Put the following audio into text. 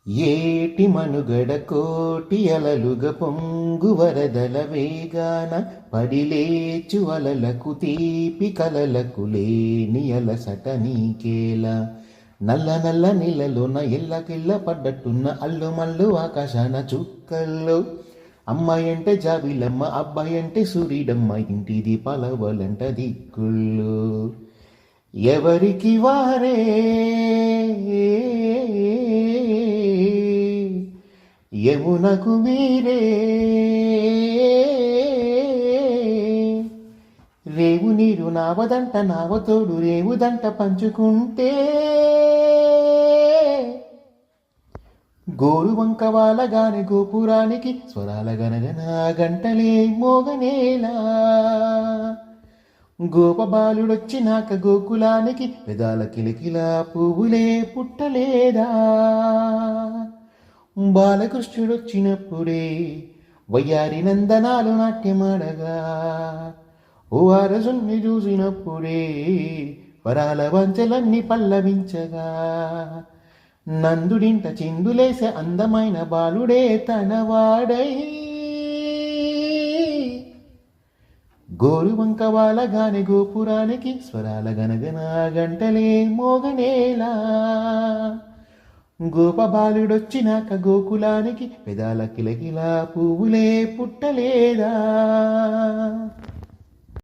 ఏటి మనుగడ కోటి అలలుగ పొంగు వరదల వేగాన పడిలేచు అలలకు తీపి కలలకు లేని అలసట నీకేలా. నల్ల నల్ల నీళ్ళలోన ఎల్లకిల్ల పడ్డట్టున్న అల్లు మల్లు ఆకాశాన చుక్కల్లో. అమ్మాయి అంటే జాబిలమ్మ, అబ్బాయి అంటే సూర్యుడమ్మ, ఇంటి దీపాల వలంట దిక్కుళ్ళు. ఎవరికి వారే యమునకు మీరే. రేవు నీరు నావదంట, నావతోడు రేవుదంట పంచుకుంటే. గోరు వంక వాలగాని గోపురానికి స్వరాల గనగన గంటలే మోగనేలా. గోపబాలుడొచ్చినాక గోకులానికి పెదాల కిలకిలా పువ్వులే పుట్టలేదా. బాలకృష్ణుడొచ్చినప్పుడే వయ్యారి నందనాలు నాట్యమాడగా. ఓ అరజున్ని చూసినప్పుడే వరాల వంచలన్నీ పల్లవించగా. నందుడింట చిందులేసే అందమైన బాలుడే తనవాడై. గోరు వంక వాలగాని గోపురానికి స్వరాల గనగన గంటలే మోగనేలా. గోపబాలుడొచ్చినాక గోకులానికి పెదాల కిలకిలా పువ్వులే పుట్టలేదా.